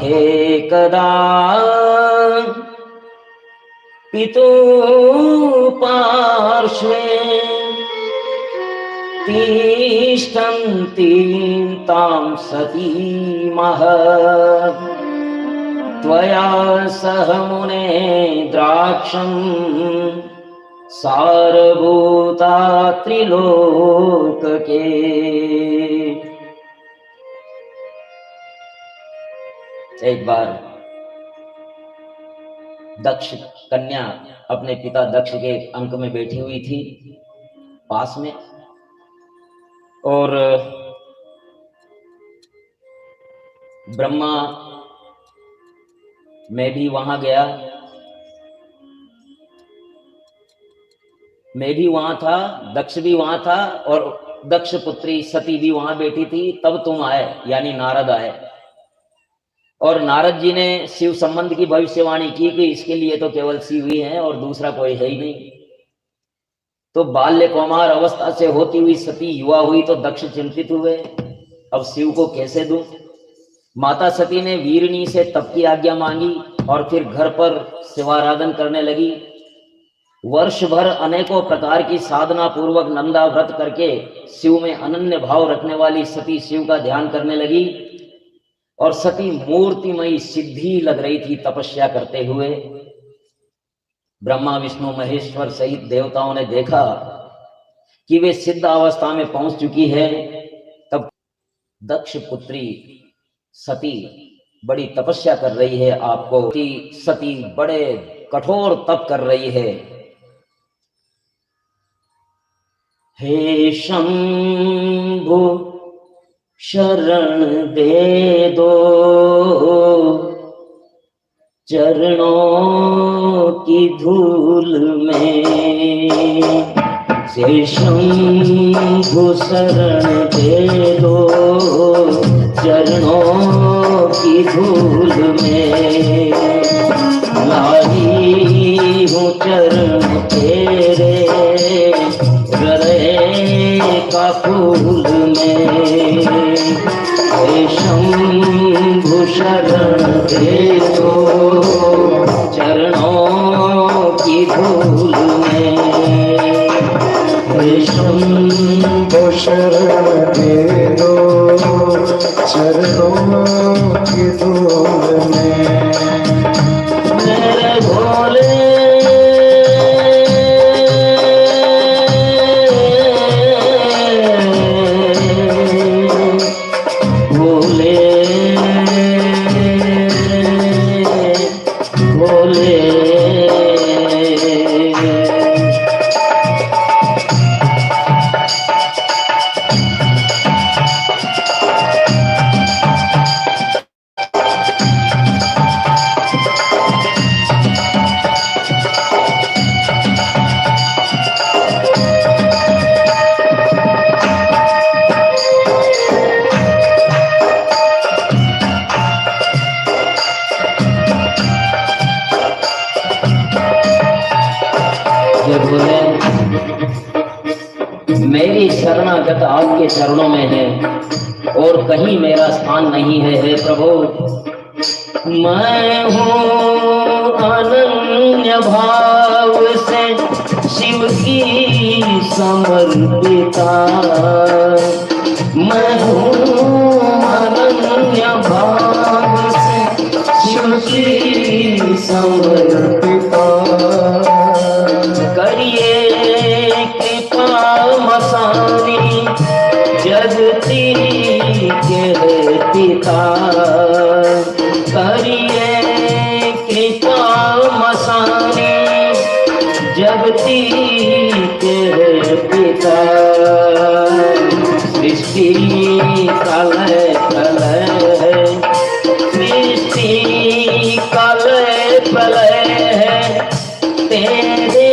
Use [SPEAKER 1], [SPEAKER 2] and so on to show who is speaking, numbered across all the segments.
[SPEAKER 1] एकदा पितु पार्श्वे तिष्ठन्तीं तां सतीमः त्वया सह मुने द्राक्षं सारभूता त्रिलोकके। एक बार दक्ष कन्या अपने पिता दक्ष के अंक में बैठी हुई थी पास में, और ब्रह्मा मैं भी वहां गया, मैं भी वहां था, दक्ष भी वहां था, और दक्ष पुत्री सती भी वहां बैठी थी। तब तुम आए, यानी नारद आए, और नारद जी ने शिव संबंध की भविष्यवाणी की कि इसके लिए तो केवल शिव ही है और दूसरा कोई है ही नहीं। तो बाल्य कौमार अवस्था से होती हुई सती युवा हुई तो दक्ष चिंतित हुए, अब शिव को कैसे दूं। माता सती ने वीरनी से तप की आज्ञा मांगी और फिर घर पर शिवाराधन करने लगी। वर्ष भर अनेकों प्रकार की साधना पूर्वक नंदा व्रत करके शिव में अनन्य भाव रखने वाली सती शिव का ध्यान करने लगी, और सती मूर्तिमयी सिद्धि लग रही थी तपस्या करते हुए। ब्रह्मा विष्णु महेश्वर सहित देवताओं ने देखा कि वे सिद्ध अवस्था में पहुंच चुकी है। तब दक्ष पुत्री सती बड़ी तपस्या कर रही है, आपको सती बड़े कठोर तप कर रही है। हे शंभु शरण दे दो चरणों की धूल में, हे शंभु शरण दे दो चरणों की धूल में। लाई हूँ चरण तेरे हृदय का फूल में, हे शंभु शरण दे दो चरणों की धूल में। हे शंभु शरण दे दो चरणों की धूल में। मेरे भोले मेरी शरणागत आपके चरणों में है और कहीं मेरा स्थान नहीं है। हे प्रभु, मैं हूँ अनन्य भाव से शिव की समर्पिता। मैं हूँ अनन्य भाव से शिव की समर्पिता। करिए मसानी जगती के पिता, करिए कृपा मसानी जगती के पिता। सृष्टि कलय प्रलय, सृष्टि कलय प्रलय है तेरे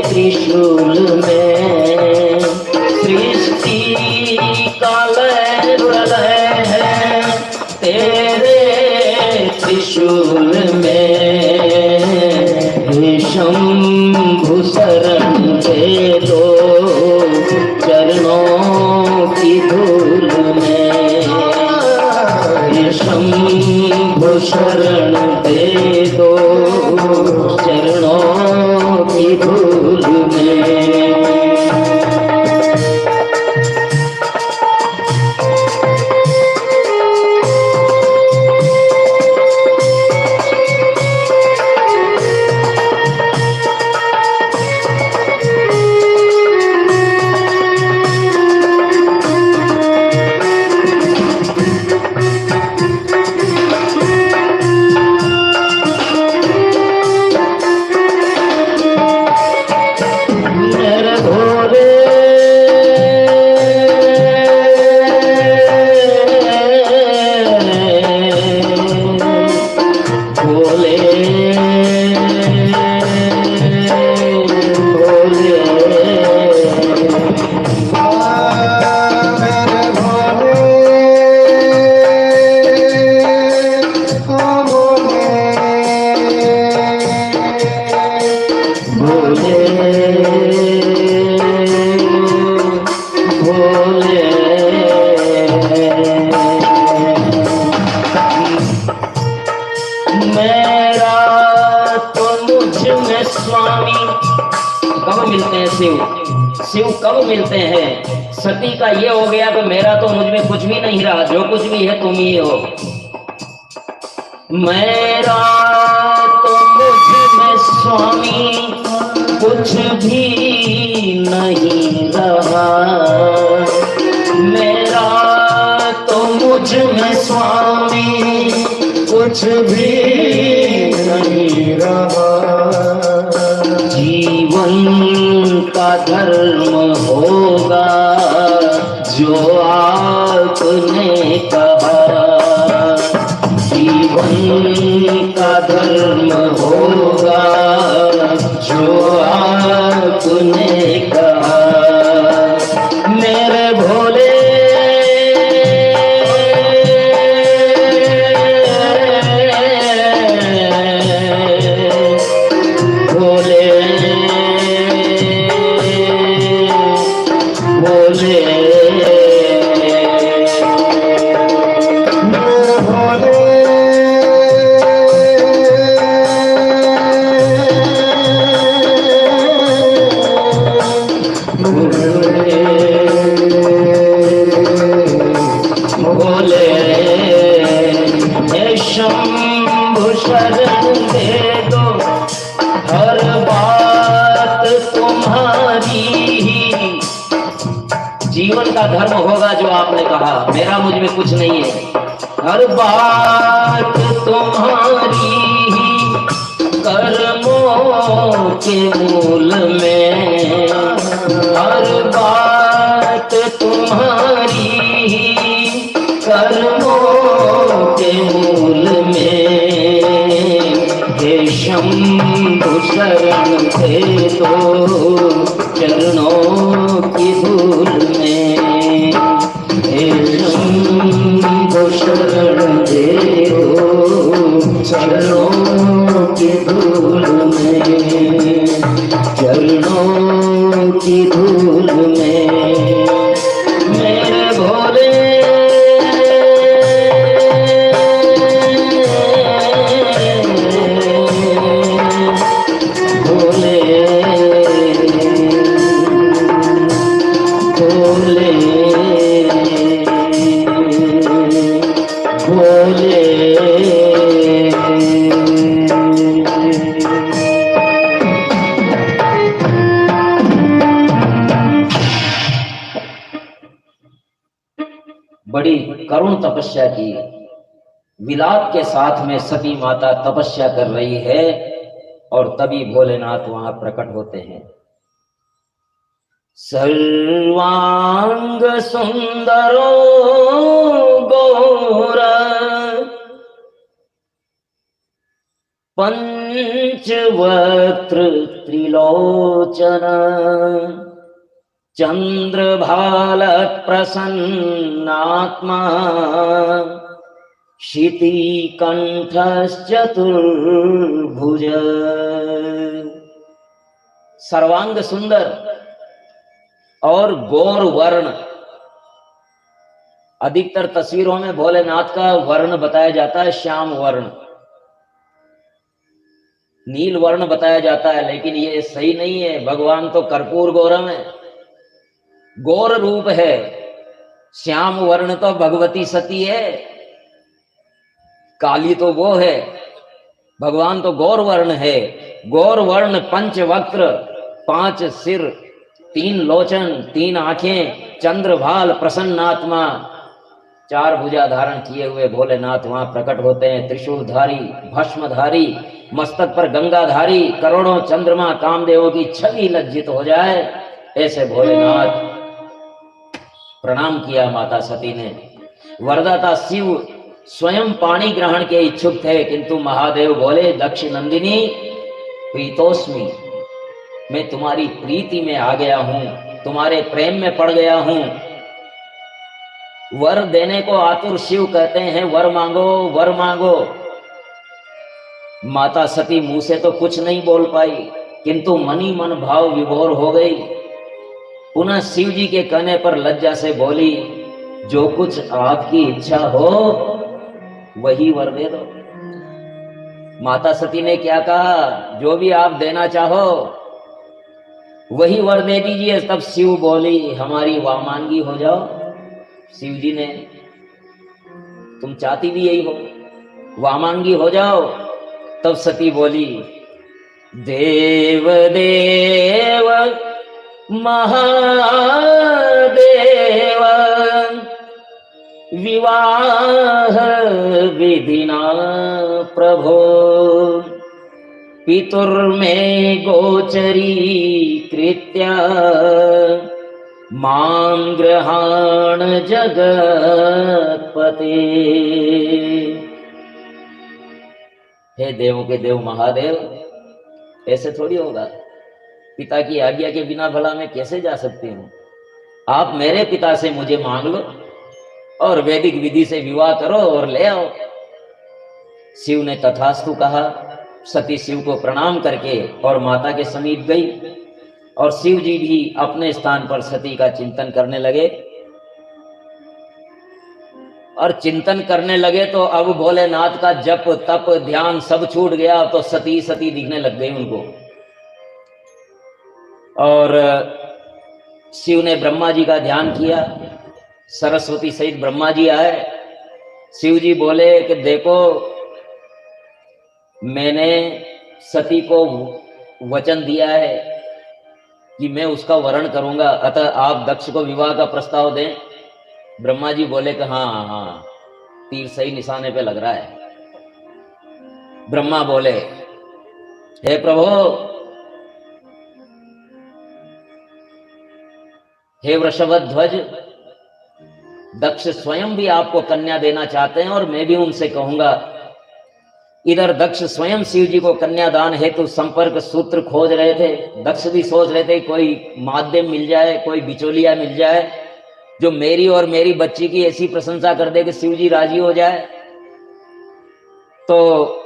[SPEAKER 1] त्रिशूल में। सृष्टि कालय प्रलय है तेरे त्रिशूल में। हे शंभु शरण दे दो चरणों की धूल में। हे शंभु शरण दे दो चरणों की धूल में। शिव कब मिलते हैं? सती का ये हो गया कि मेरा तो मुझ में कुछ भी नहीं रहा, जो कुछ भी है तुम ही हो। मेरा तो मुझ में स्वामी कुछ भी नहीं रहा, मेरा तो मुझ में स्वामी कुछ भी नहीं रहा। जीवन का धर्म होगा जो आपने कहा, जीवन का धर्म होगा जो आपने कहा। मेरे भोले जीवन का धर्म होगा जो आपने कहा, मेरा मुझ में कुछ नहीं है। हर बात तुम्हारी ही कर्मों के मूल में, हर बात तुम्हारी ही कर्मों के मूल में। हे शंभु शरण दे दो चरणों की धूल में, हे शंभु शरण दे दो चरणों की धूल में, चरणों की धूल में। मेरे भोले बड़ी करुण तपस्या की, विलाप के साथ में सती माता तपस्या कर रही है और तभी भोलेनाथ वहां प्रकट होते हैं। सर्वांग सुंदरो गौर पंचवक्त्र त्रिलोचन चंद्रभाल प्रसन्नात्मा शितिकंठश्चतुर्भुज। सर्वांग सुंदर और गौर वर्ण अधिकतर तस्वीरों में भोलेनाथ का वर्ण बताया जाता है श्याम वर्ण, नील वर्ण बताया जाता है, लेकिन ये सही नहीं है। भगवान तो कर्पूर गौरम है, गौर रूप है। श्याम वर्ण तो भगवती सती है, काली तो वो है, भगवान तो गौर वर्ण है। गौर वर्ण, पंचवक्त्र, 5 सिर, 3 लोचन, 3 आंखें, चंद्रभाल, प्रसन्नात्मा, 4 भुजा धारण किए हुए भोलेनाथ वहां प्रकट होते हैं। त्रिशूलधारी, भस्मधारी, मस्तक पर गंगाधारी, करोड़ों चंद्रमा कामदेवों की छवि लज्जित हो जाए ऐसे भोलेनाथ। प्रणाम किया माता सती ने। वरदाता शिव स्वयं पानी ग्रहण के इच्छुक थे, किंतु महादेव बोले, दक्ष नंदिनी प्रीतोस्मि, मैं तुम्हारी प्रीति में आ गया हूं, तुम्हारे प्रेम में पड़ गया हूं। वर देने को आतुर शिव कहते हैं, वर मांगो वर मांगो। माता सती मुंह से तो कुछ नहीं बोल पाई, किंतु मनी मन भाव विभोर हो गई। पुनः शिव जी के कहने पर लज्जा से बोली, जो कुछ आपकी इच्छा हो वही वर दे दो। माता सती ने क्या कहा, जो भी आप देना चाहो वही वर दे दीजिए। तब शिव बोली, हमारी वामांगी हो जाओ। शिव जी ने, तुम चाहती भी यही हो, वामांगी हो जाओ। तब सती बोली, देव देव महादेव विवाह विधिना प्रभो, पितुर्मे गोचरी कृत्या मां गृहाण जगत्पते। हे देवों के देव महादेव, ऐसे थोड़ी होगा, पिता की आज्ञा के बिना भला मैं कैसे जा सकती हूँ। आप मेरे पिता से मुझे मांग लो और वैदिक विधि से विवाह करो और ले आओ। शिव ने तथास्तु कहा। सती शिव को प्रणाम करके और माता के समीप गई, और शिव जी भी अपने स्थान पर सती का चिंतन करने लगे। और चिंतन करने लगे तो अब भोलेनाथ का जप तप ध्यान सब छूट गया, तो सती सती दिखने लग गई उनको। और शिव ने ब्रह्मा जी का ध्यान किया, सरस्वती सहित ब्रह्मा जी आए। शिव जी बोले कि देखो, मैंने सती को वचन दिया है कि मैं उसका वरण करूंगा, अतः आप दक्ष को विवाह का प्रस्ताव दें। ब्रह्मा जी बोले कि हाँ हाँ, तीर सही निशाने पे लग रहा है। ब्रह्मा बोले, हे प्रभु, हे वृषभध्वज, दक्ष स्वयं भी आपको कन्या देना चाहते हैं और मैं भी उनसे कहूंगा। इधर दक्ष स्वयं शिव जी को कन्यादान हेतु संपर्क सूत्र खोज रहे थे। दक्ष भी सोच रहे थे कोई माध्यम मिल जाए, कोई बिचौलिया मिल जाए जो मेरी और मेरी बच्ची की ऐसी प्रशंसा कर दे कि शिव जी राजी हो जाए। तो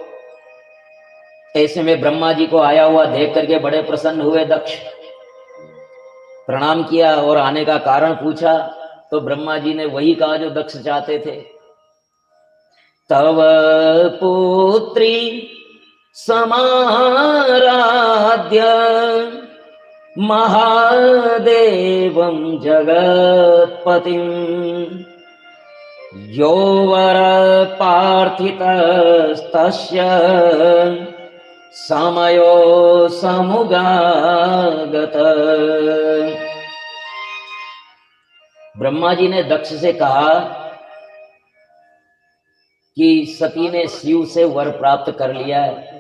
[SPEAKER 1] ऐसे में ब्रह्मा जी को आया हुआ देख करके बड़े प्रसन्न हुए दक्ष। प्रणाम किया और आने का कारण पूछा, तो ब्रह्मा जी ने वही कहा जो दक्ष चाहते थे। तव पुत्री समाराध्य महादेवं जगत्पतिं, यो वर पार्थितस्तस्य समयो समुगागत। ब्रह्मा जी ने दक्ष से कहा कि सती ने शिव से वर प्राप्त कर लिया है,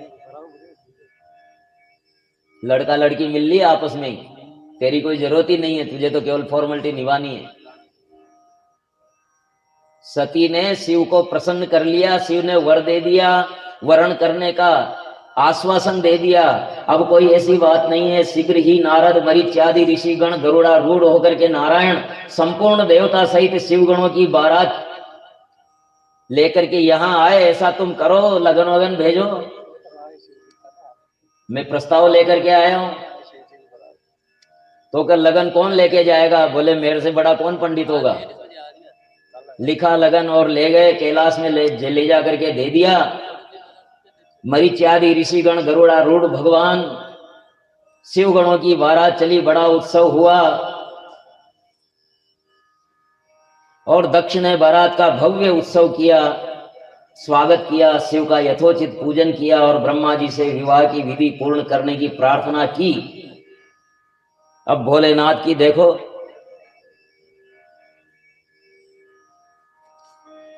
[SPEAKER 1] लड़का लड़की मिल ली आपस में, तेरी कोई जरूरत ही नहीं है, तुझे तो केवल फॉर्मेलिटी निभानी है। सती ने शिव को प्रसन्न कर लिया, शिव ने वर दे दिया, वरण करने का आश्वासन दे दिया। अब कोई ऐसी बात नहीं है, शीघ्र ही नारद मरीच्यादि ऋषिगण गरुड़ा रूढ़ होकर के नारायण संपूर्ण देवता सहित शिवगणों की बारात लेकर के यहां आए। ऐसा तुम करो, लगन वगन भेजो, मैं प्रस्ताव लेकर के आया हूं। तो कर लगन कौन लेके जाएगा? बोले मेरे से बड़ा कौन पंडित होगा, लिखा लगन और ले गए कैलाश में, ले जा करके दे दिया। मरीच्यादि ऋषिगण, गरुड़ारूढ़ भगवान, शिव गणों की बारात चली, बड़ा उत्सव हुआ और दक्ष ने बारात का भव्य उत्सव किया, स्वागत किया, शिव का यथोचित पूजन किया और ब्रह्मा जी से विवाह की विधि पूर्ण करने की प्रार्थना की। अब भोलेनाथ की देखो,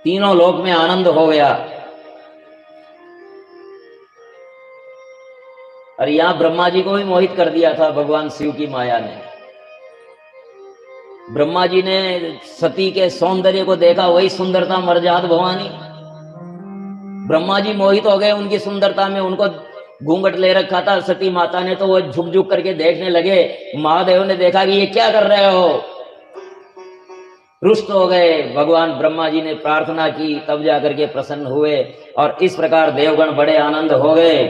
[SPEAKER 1] तीनों लोक में आनंद हो गया। और यहां ब्रह्मा जी को भी मोहित कर दिया था भगवान शिव की माया ने। ब्रह्मा जी ने सती के सौंदर्य को देखा, वही सुंदरता मर्जाद भवानी। ब्रह्मा जी मोहित हो गए उनकी सुंदरता में, उनको घूंघट ले रखा था सती माता ने, तो वो झुक झुक करके देखने लगे। महादेव ने देखा कि ये क्या कर रहे हो, रुष्ट हो गए। भगवान ब्रह्मा जी ने प्रार्थना की, तब जाकर के प्रसन्न हुए और इस प्रकार देवगण बड़े आनंद हो गए।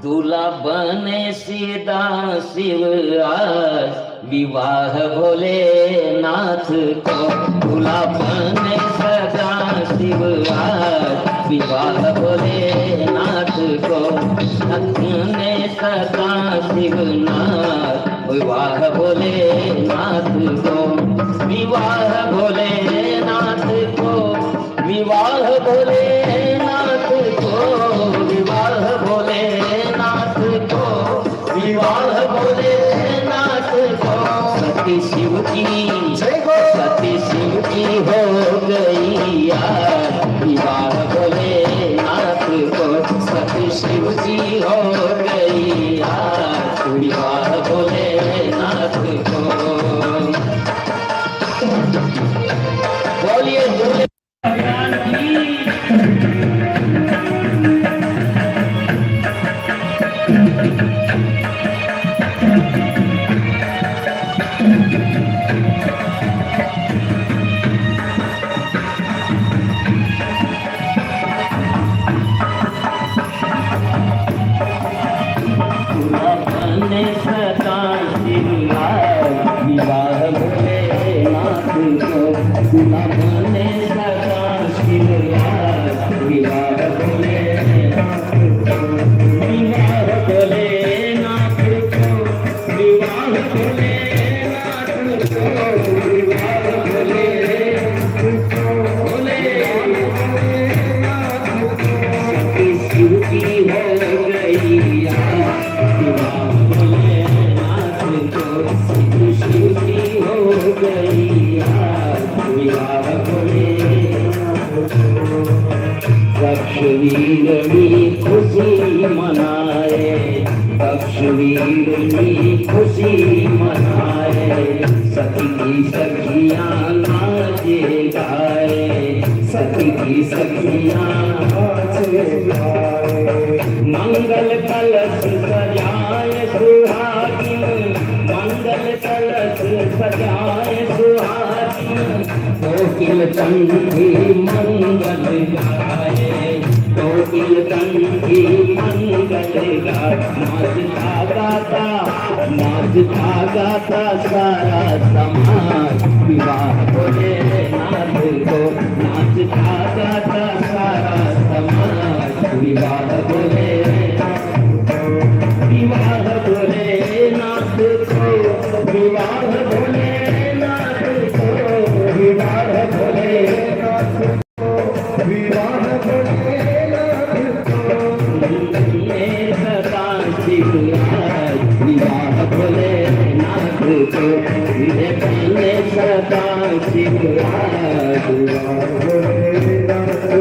[SPEAKER 1] दूल्हा बने सीधा शिव आज, विवाह भोलेनाथ को। दूल्हा बने सदा शिव आज, विवाह भोलेनाथ को। ने सदा शिवनाथ, विवाह भोलेनाथ को। विवाह भोलेनाथ को, विवाह भोलेनाथ को। विवाह भोलेनाथ को, विवाह भोलेनाथ को। सती शिव की, सती शिव की हो गई यार, विवाह भोलेनाथ को। सती शिव की हो गई यार, विवाह भोलेनाथ को। बोलिए बोले भगवान की।
[SPEAKER 2] वीर की खुशी मनाए, वीर की खुशी मनाए। सती की सखियां नाचे गाए, सती की सखियां नाचे गाए। मंगल कलश सजाए सुहागिन, मंगल कलश सजाए सुहागिन। कोकिल कंठी मंगल गाए, कोकिल कंठी मंगल गाए। नाचता गाता, नाचता गाता सारा समाज, विवाह भोलेनाथ को। नाचता गाता सारा समाज, विवाह भोलेनाथ को। विवाह भोलेनाथ को, विवाह भोलेनाथ को। विवाह भोलेनाथ को, विवाह भोलेनाथ को। सदा शिवराज, विवाह भोलेनाथ को। सदा शिवराज, विवाह भोलेनाथ को।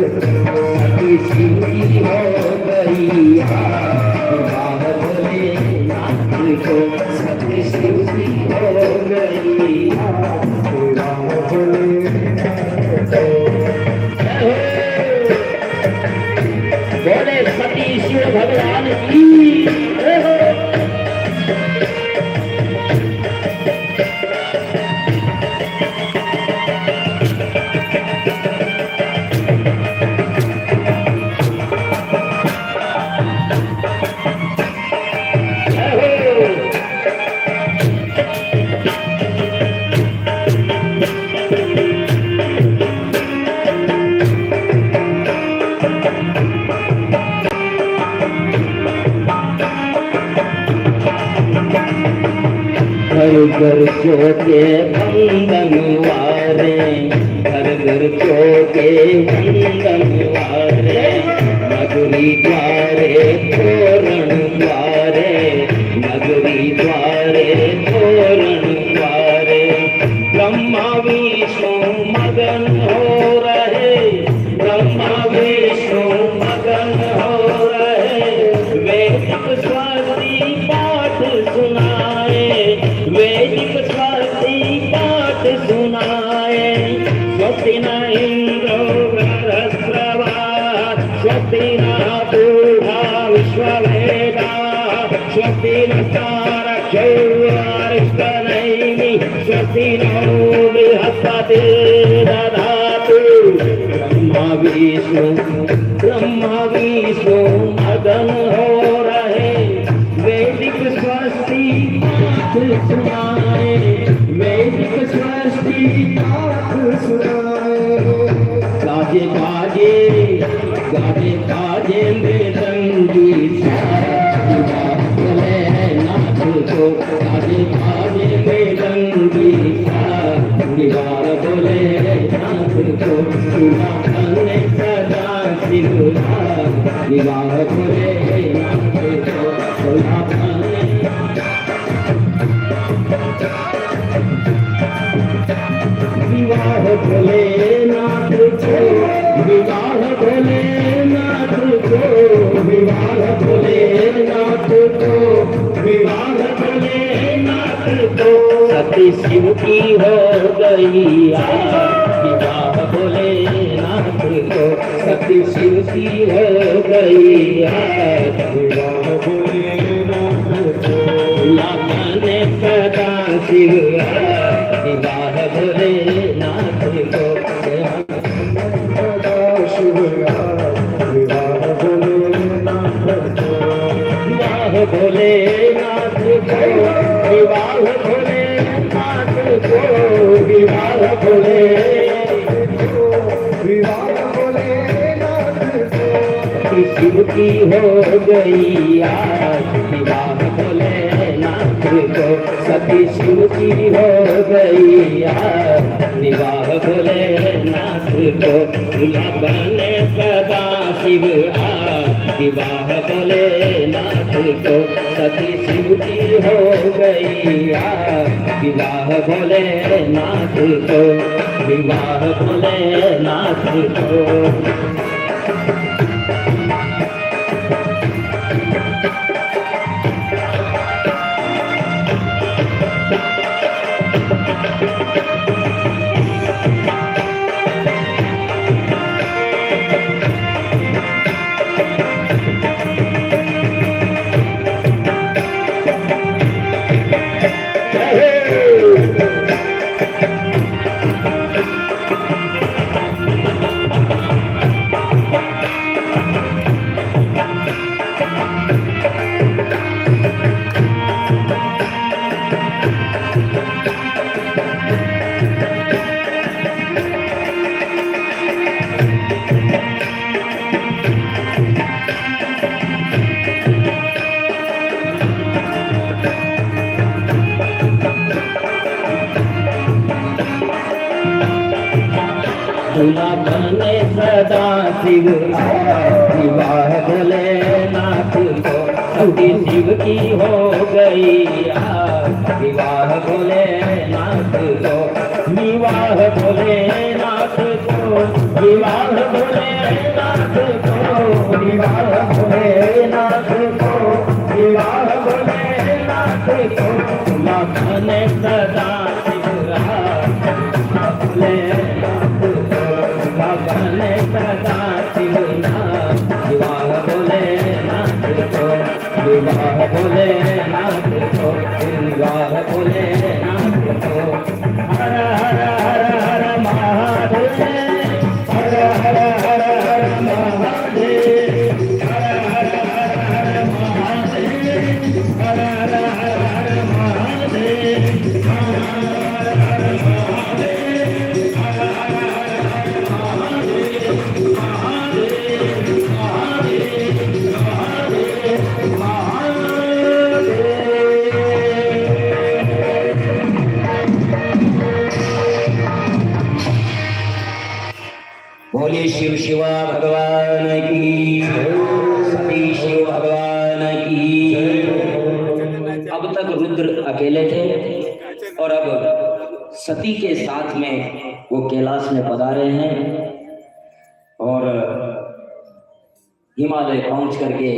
[SPEAKER 2] सती शिव की हो गई विवाह भोलेनाथ को। सती शिव की हो गई विवाह भोलेनाथ को। बोले सती शिव भगवान की। घर चौके बंधन वारे, घर घर चौके बंधन वारे, नगरी द्वारे तोरण द्वारे, नगरी द्वारे तोरण द्वारे, ब्रह्मा विष्णु मगन हो रहे, ब्रह्मा विष्णु मगन हो रहे, वैदिक स्वाति पाठ सुनाए, वैदिक स्वाति पाठ सुनाए, स्वस्ति न इंद्रो बृहस्पतिर्वा, स्वस्ति न पूर्वा विश्ववेदा, स्वस्ति न तारक्षो अरिष्टनेमि, स्वस्ति नो बृहस्पतिर्दधातु। ब्रह्मा विष्णु मगन हो रहे, वैदिक स्वस्ति पाठ सुनाए, वैदिक स्वस्ति पाठ सुनाए। गाजे गाजे गाजे गाजे मृदंगी बोले नाथ को, गाजे गाजे मृदंगी दीवार बोले नाथ को, सुना सदा सिंहा, दीवार बोले नाथ को, सुना विवाह भोलेनाथ को, विवाह भोलेनाथ को, विवाह भोलेनाथ को, विवाह भोलेनाथ को, सती शिव की हो गई आज, विवाह भोलेनाथ को, सती शिव की हो गई आज, विवाह भोलेनाथ को, लाने सदा शिव, विवाह भोलेनाथ को, शिव विवाह भोलेनाथ को, विवाह भोलेनाथ को, विवाह भोलेनाथ को, विवाह भोले, विवाह भोलेनाथ को, शिव की हो गई आज, विवाह भोलेनाथ को, सती शिव की हो गई आज, विवाह भोलेनाथ को, बने सदा शिव आज, विवाह भोलेनाथ को, सती शिव की हो गई आज, विवाह भोलेनाथ को, विवाह भोलेनाथ को। दूल्हा बने सदा शिव, विवाह भोलेनाथ को, सती शिव की हो गई आज, विवाह भोलेनाथ को, विवाह भोलेनाथ को, विवाह भोलेनाथ को, विवाह भोलेनाथ को, विवाह भोलेनाथ को, दूल्हा बने सदा शिव, बने सदा शिव, विवाह भोलेनाथ को, विवाह भोलेनाथ को, विवाह भोलेनाथ को। हर हर हर हर महादेव, हर हर हर हर महादेव, हर हर हर हर महादेव, हर हर हर हर महादेव, हर हर हर महादेव। भगवान की, सती शिव भगवान की। अब तक रुद्र अकेले थे और अब सती के साथ में वो कैलाश में पधारे हैं और हिमालय पहुंच करके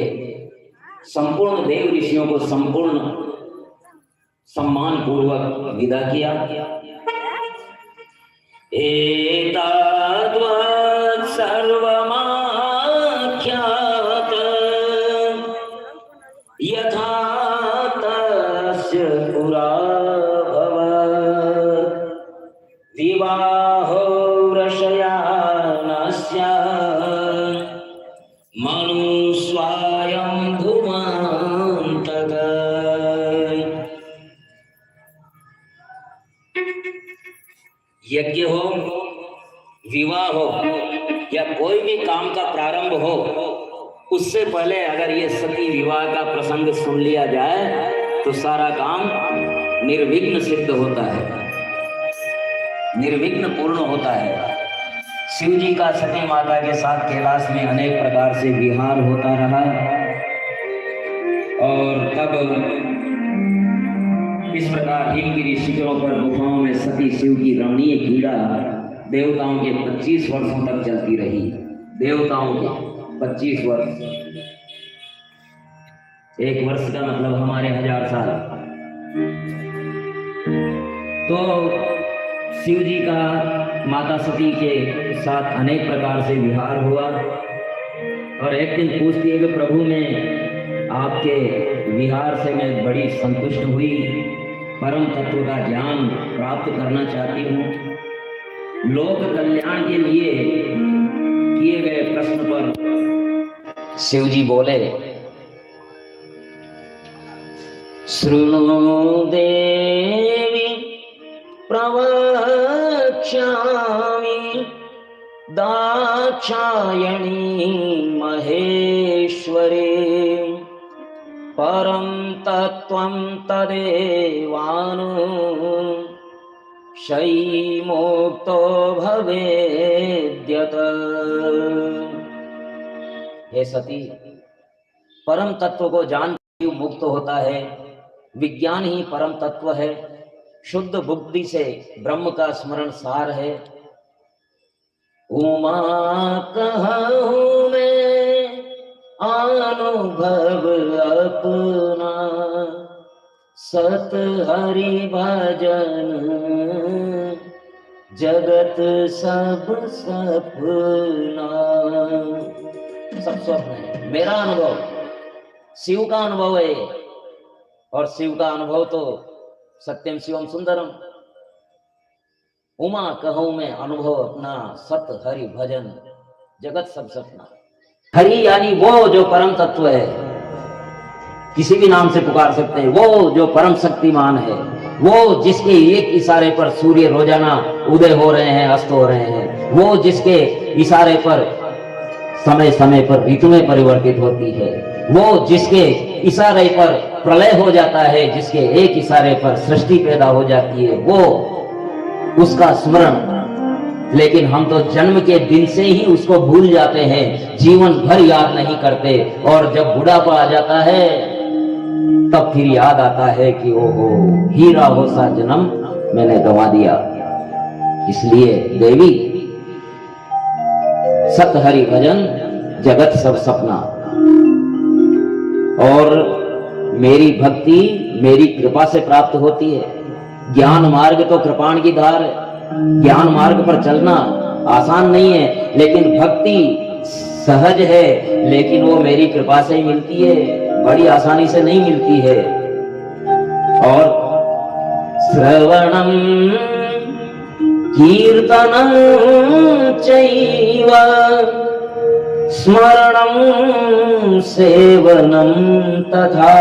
[SPEAKER 2] संपूर्ण देव ऋषियों को संपूर्ण सम्मान पूर्वक विदा किया। एतद्वत् सर्वमाख्यात यथा तस्य पुरा भवत् विवाहो रशयानस्य मनुस्वायं धुमन्तक। यज्ञ हो, विवाह हो या कोई भी काम का प्रारंभ हो, उससे पहले अगर ये सती विवाह का प्रसंग सुन लिया जाए तो सारा काम निर्विघ्न सिद्ध होता है, निर्विघ्न पूर्ण होता है। शिव जी का सती माता के साथ कैलाश में अनेक प्रकार से विहार होता रहा और तब इस प्रकार हिमगिरी शिखरों पर गुफाओं में सती शिव की रमणीय क्रीड़ा देवताओं के 25 वर्षों तक चलती रही। देवताओं के 25 वर्ष, एक वर्ष का मतलब हमारे 1000 साल। तो शिव जी का माता सती के साथ अनेक प्रकार से विहार हुआ और एक दिन पूछती है कि प्रभु मैं आपके विहार से मैं बड़ी संतुष्ट हुई, परम तत्व का ज्ञान प्राप्त करना चाहती हूँ। लोक कल्याण के लिए किए गए प्रश्न पर शिव जी बोले, शृणु देवी प्रवक्ष्यामि दाक्षायणी महेश्वरी परं तत्त्वं तदेवानु शयीमुक्तो भवेद्यत। हे सती, परम तत्व को जान मुक्त होता है। विज्ञान ही परम तत्व है। शुद्ध बुद्धि से ब्रह्म का स्मरण सार है। उमा कहूँ मैं अनुभव अपना, सत हरि भजन जगत सब सपना। सब स्वप्न है। मेरा अनुभव शिव का अनुभव है और शिव का अनुभव तो सत्यम शिवम सुंदरम। उमा कहूँ मैं अनुभव अपना, सत हरि भजन जगत सब सपना। हरि यानी वो जो परम तत्व है, किसी भी नाम से पुकार सकते हैं। वो जो परम शक्तिमान है, वो जिसके एक इशारे पर सूर्य रोजाना उदय हो रहे हैं, अस्त हो रहे हैं। वो जिसके इशारे पर समय समय पर ऋतुएं परिवर्तित होती है। वो जिसके इशारे पर प्रलय हो जाता है, जिसके एक इशारे पर सृष्टि पैदा हो जाती है, वो उसका स्मरण। लेकिन हम तो जन्म के दिन से ही उसको भूल जाते हैं, जीवन भर याद नहीं करते और जब बुढ़ापा आ जाता है तब फिर याद आता है कि ओहो, हीरा हो सा जन्म मैंने गंवा दिया। इसलिए देवी, सत हरि भजन जगत सब सपना। और मेरी भक्ति मेरी कृपा से प्राप्त होती है। ज्ञान मार्ग तो कृपाण की धार है। ज्ञान मार्ग पर चलना आसान नहीं है, लेकिन भक्ति सहज है, लेकिन वो मेरी कृपा से ही मिलती है, बड़ी आसानी से नहीं मिलती है। और श्रवणम कीर्तनम चैव स्मरणं सेवनं तथा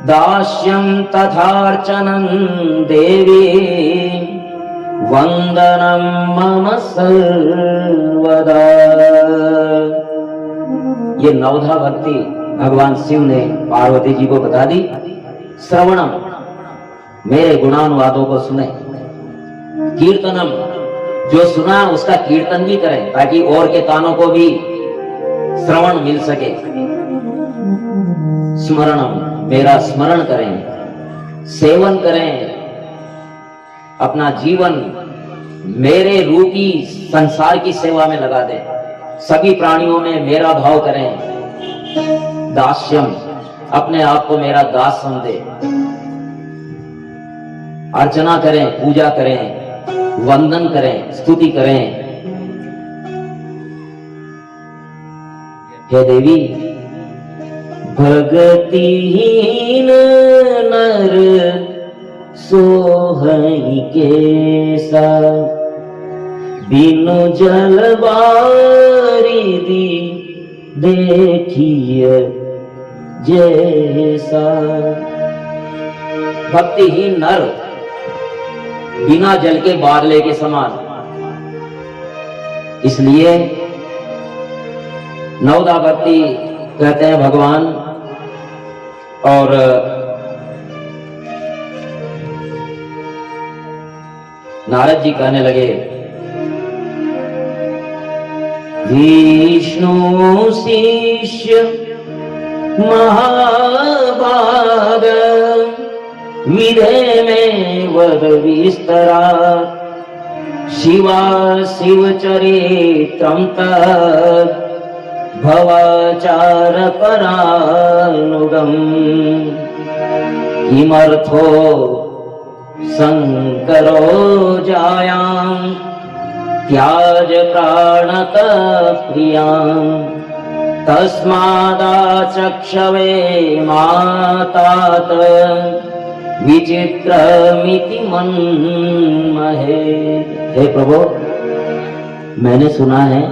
[SPEAKER 2] दास्यं तथार्चनं देवी वंदनं मम सर्वदा। ये नवधा भक्ति भगवान शिव ने पार्वती जी को बता दी। श्रवणम, मेरे गुणानुवादों को सुने। कीर्तनम, जो सुना उसका कीर्तन भी करें ताकि और के कानों को भी श्रवण मिल सके। स्मरणम, मेरा स्मरण करें, सेवन करें, अपना जीवन मेरे रूपी संसार की सेवा में लगा दें, सभी प्राणियों में मेरा भाव करें, दास्यम, अपने आप को मेरा दास समझे, अर्चना करें, पूजा करें, वंदन करें, स्तुति करें। हे देवी, भगतिहीन नर सोहई केसा, बिनु जल बारिदी देखिए जैसा। भक्तिहीन नर बिना जल के बादले के समान, इसलिए नवदा भक्ति कहते हैं भगवान। और नारद जी कहने लगे, विष्णु शिष्य महाभाग, विधे में वद विस्तरा, शिवा शिव चरित्रम तत् भवाचार परानुगम, किमर्थो शंकरो जायां, त्याज प्राणत प्रियां, तस्मादाचक्षवे मातात, विचित्रमिति मन्महे। हे प्रभु, मैंने सुना है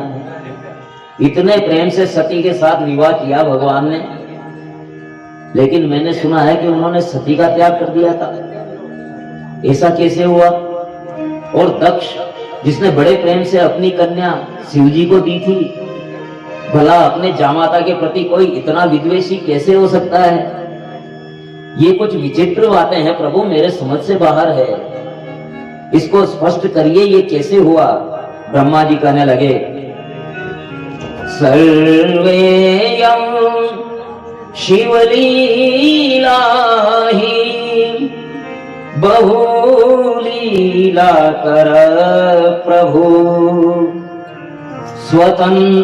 [SPEAKER 2] इतने प्रेम से सती के साथ विवाह किया भगवान ने, लेकिन मैंने सुना है कि उन्होंने सती का त्याग कर दिया था। ऐसा कैसे हुआ? और दक्ष जिसने बड़े प्रेम से अपनी कन्या शिवजी को दी थी, भला अपने जामाता के प्रति कोई इतना विद्वेषी कैसे हो सकता है? ये कुछ विचित्र बातें हैं प्रभु, मेरे समझ से बाहर है, इसको स्पष्ट करिए, ये कैसे हुआ? ब्रह्मा जी कहने लगे, सर्वेयं शिवलीला ही बहुलीला कर प्रभु, स्वतंत्र